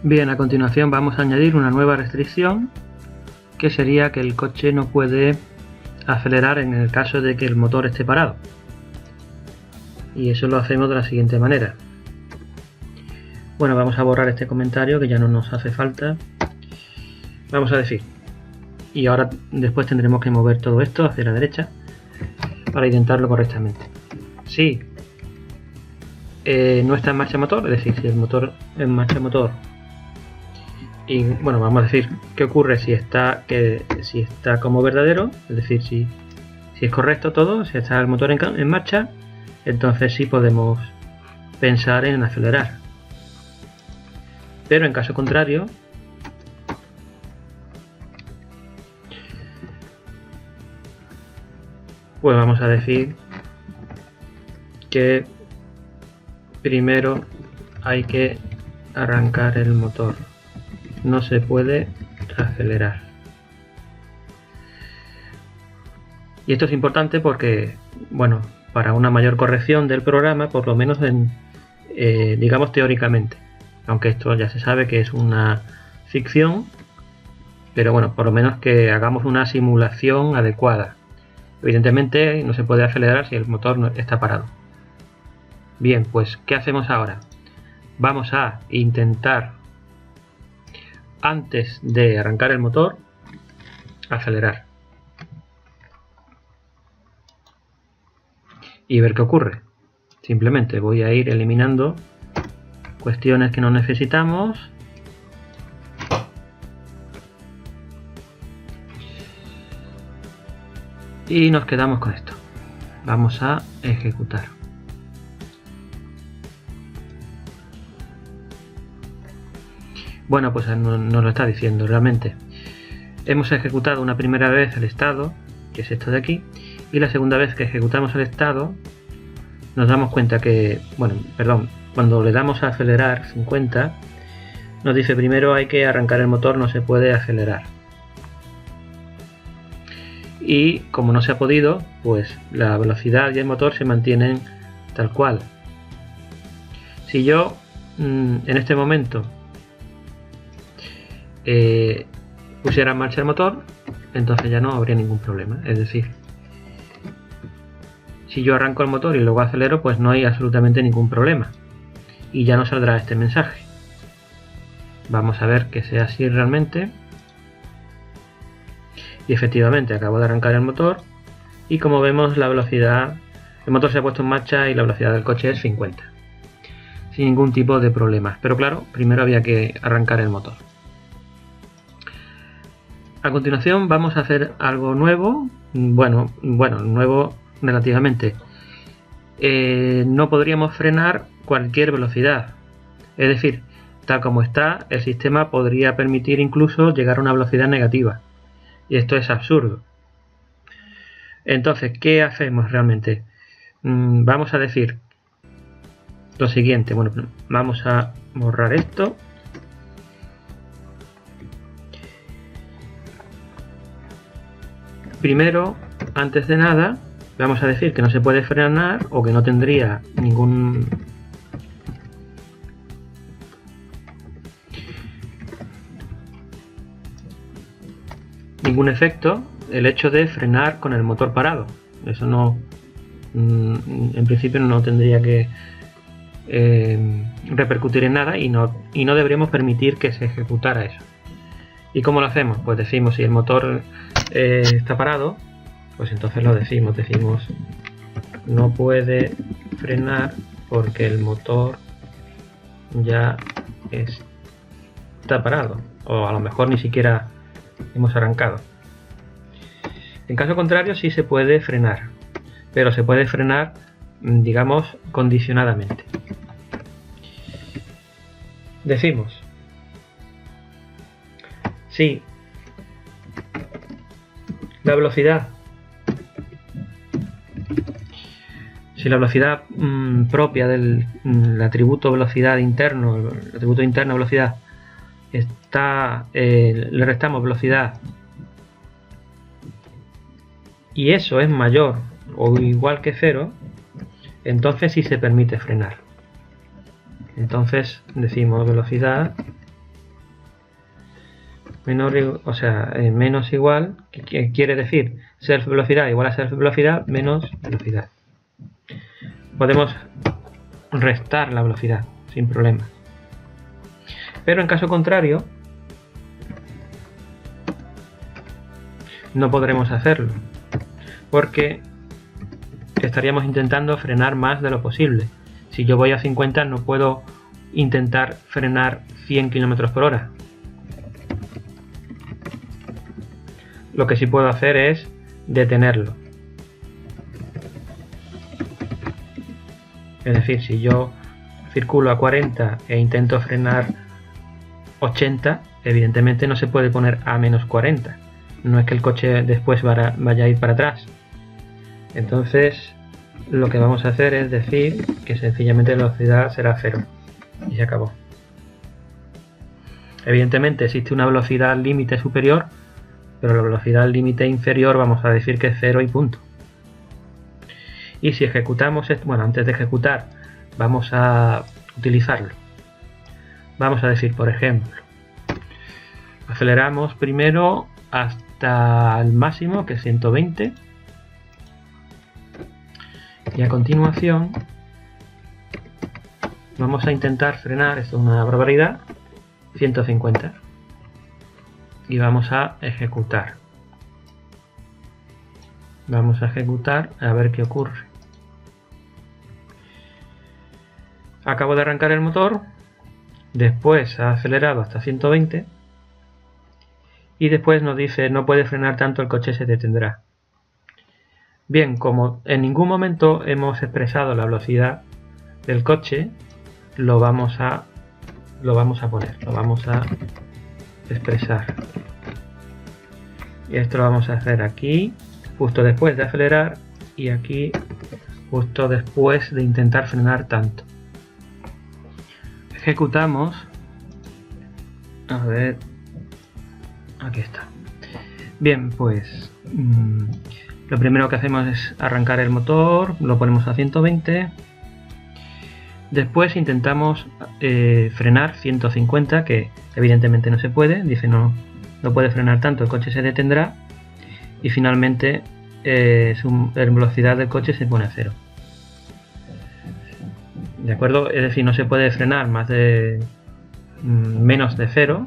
Bien, a continuación vamos a añadir una nueva restricción, que sería que el coche no puede acelerar en el caso de que el motor esté parado. Y eso lo hacemos de la siguiente manera. Bueno, vamos a borrar este comentario que ya no nos hace falta. Vamos a decir, y ahora después tendremos que mover todo esto hacia la derecha para intentarlo correctamente. Si no está en marcha motor, es decir, si el motor en marcha motor, y bueno, vamos a decir qué ocurre si está como verdadero, es decir, si es correcto todo, si está el motor en marcha, entonces sí podemos pensar en acelerar. Pero en caso contrario, pues vamos a decir que primero hay que arrancar el motor, no se puede acelerar. Y esto es importante porque, bueno, para una mayor corrección del programa, por lo menos digamos teóricamente, aunque esto ya se sabe que es una ficción, pero bueno, por lo menos que hagamos una simulación adecuada. Evidentemente no se puede acelerar si el motor no está parado. Bien, pues ¿qué hacemos ahora? Vamos a intentar, antes de arrancar el motor, acelerar. Y ver qué ocurre. Simplemente voy a ir eliminando cuestiones que no necesitamos. Y nos quedamos con esto. Vamos a ejecutar. Bueno, pues nos lo está diciendo realmente. Hemos ejecutado una primera vez el estado, que es esto de aquí, y la segunda vez que ejecutamos el estado nos damos cuenta que, bueno, perdón, cuando le damos a acelerar 50, nos dice primero hay que arrancar el motor, no se puede acelerar. Y como no se ha podido, pues la velocidad y el motor se mantienen tal cual. Si yo en este momento pusiera en marcha el motor, entonces ya no habría ningún problema. Es decir, si yo arranco el motor y luego acelero, pues no hay absolutamente ningún problema y ya no saldrá este mensaje. Vamos a ver que sea así realmente. Y efectivamente acabo de arrancar el motor y como vemos la velocidad, el motor se ha puesto en marcha y la velocidad del coche es 50 sin ningún tipo de problemas, pero claro, primero había que arrancar el motor. A continuación vamos a hacer algo nuevo, bueno, nuevo relativamente. No podríamos frenar cualquier velocidad, es decir, tal como está, el sistema podría permitir incluso llegar a una velocidad negativa. Y esto es absurdo. Entonces, ¿qué hacemos realmente? Vamos a decir lo siguiente. Bueno, vamos a borrar esto. Primero, antes de nada, vamos a decir que no se puede frenar o que no tendría ningún efecto el hecho de frenar con el motor parado. Eso no, en principio no tendría que repercutir en nada y no deberíamos permitir que se ejecutara eso. ¿Y cómo lo hacemos? Pues decimos, si el motor está parado, pues entonces lo decimos no puede frenar porque el motor ya está parado, o a lo mejor ni siquiera hemos arrancado. En caso contrario sí se puede frenar, pero se puede frenar, digamos, condicionadamente. Decimos, si la velocidad propia del atributo velocidad interno, el atributo interno velocidad, le restamos velocidad y eso es mayor o igual que 0, entonces sí se permite frenar. Entonces decimos velocidad menos igual, que quiere decir self velocidad igual a self velocidad menos velocidad. Podemos restar la velocidad sin problema. Pero en caso contrario, no podremos hacerlo, porque estaríamos intentando frenar más de lo posible. Si yo voy a 50 no puedo intentar frenar 100 km por hora. Lo que sí puedo hacer es detenerlo. Es decir, si yo circulo a 40 e intento frenar 80, evidentemente no se puede poner a menos 40. No es que el coche después vaya a ir para atrás. Entonces, lo que vamos a hacer es decir que sencillamente la velocidad será 0. Y se acabó. Evidentemente existe una velocidad límite superior, pero la velocidad límite inferior vamos a decir que es 0 y punto. Y si ejecutamos esto, bueno, antes de ejecutar vamos a utilizarlo. Vamos a decir, por ejemplo, aceleramos primero hasta el máximo, que es 120, y a continuación vamos a intentar frenar, esto es una barbaridad, 150, y vamos a ejecutar. Vamos a ejecutar a ver qué ocurre. Acabo de arrancar el motor, después ha acelerado hasta 120 y después nos dice no puede frenar tanto, el coche se detendrá. Bien, como en ningún momento hemos expresado la velocidad del coche, lo vamos a expresar. Y esto lo vamos a hacer aquí, justo después de acelerar, y aquí justo después de intentar frenar tanto. Ejecutamos, a ver, aquí está. Bien, pues lo primero que hacemos es arrancar el motor, lo ponemos a 120, después intentamos frenar 150, que evidentemente no se puede, dice no puede frenar tanto, el coche se detendrá, y finalmente la velocidad del coche se pone a 0. ¿De acuerdo? Es decir, no se puede frenar menos de 0,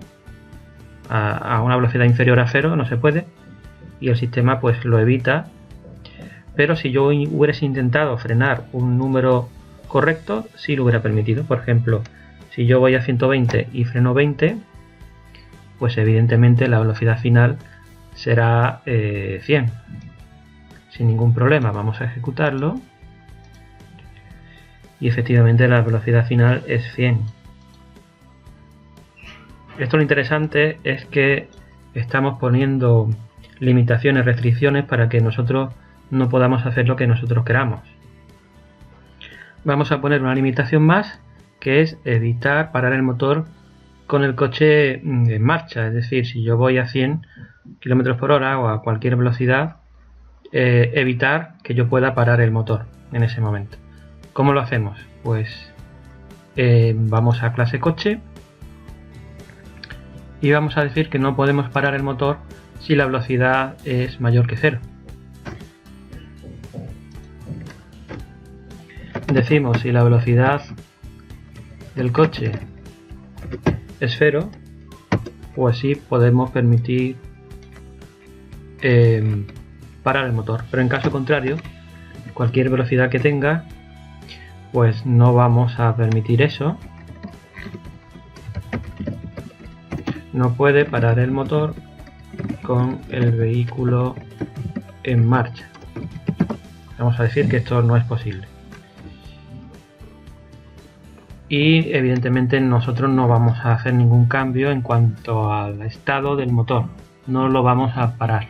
a una velocidad inferior a 0 no se puede, y el sistema pues lo evita. Pero si yo hubiese intentado frenar un número correcto, sí lo hubiera permitido. Por ejemplo, si yo voy a 120 y freno 20, pues evidentemente la velocidad final será 100, sin ningún problema. Vamos a ejecutarlo. Y efectivamente la velocidad final es 100. Esto lo interesante es que estamos poniendo limitaciones, restricciones para que nosotros no podamos hacer lo que nosotros queramos. Vamos a poner una limitación más, que es evitar parar el motor con el coche en marcha. Es decir, si yo voy a 100 km por hora o a cualquier velocidad, evitar que yo pueda parar el motor en ese momento. ¿Cómo lo hacemos? Pues vamos a clase coche y vamos a decir que no podemos parar el motor si la velocidad es mayor que 0. Decimos si la velocidad del coche es 0, pues sí podemos permitir parar el motor, pero en caso contrario, cualquier velocidad que tenga, pues no vamos a permitir eso. No puede parar el motor con el vehículo en marcha. Vamos a decir que esto no es posible. Y evidentemente nosotros no vamos a hacer ningún cambio en cuanto al estado del motor. No lo vamos a parar.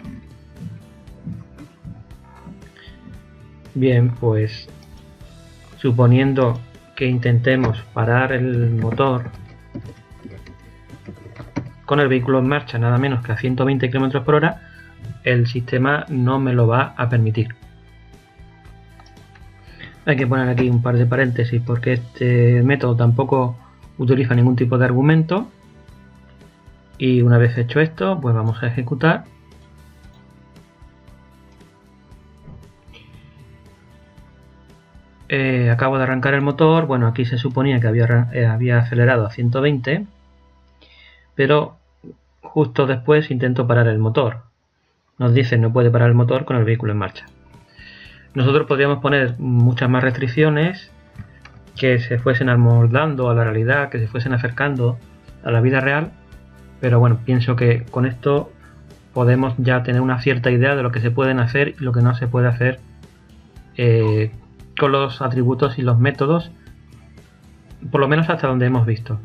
Bien, pues suponiendo que intentemos parar el motor con el vehículo en marcha nada menos que a 120 km por hora, el sistema no me lo va a permitir. Hay que poner aquí un par de paréntesis porque este método tampoco utiliza ningún tipo de argumento. Y una vez hecho esto, pues vamos a ejecutar. Acabo de arrancar el motor. Bueno, aquí se suponía que había acelerado a 120, pero justo después intento parar el motor. Nos dice no puede parar el motor con el vehículo en marcha. Nosotros podríamos poner muchas más restricciones que se fuesen amoldando a la realidad, que se fuesen acercando a la vida real, pero bueno, pienso que con esto podemos ya tener una cierta idea de lo que se pueden hacer y lo que no se puede hacer con los atributos y los métodos, por lo menos hasta donde hemos visto.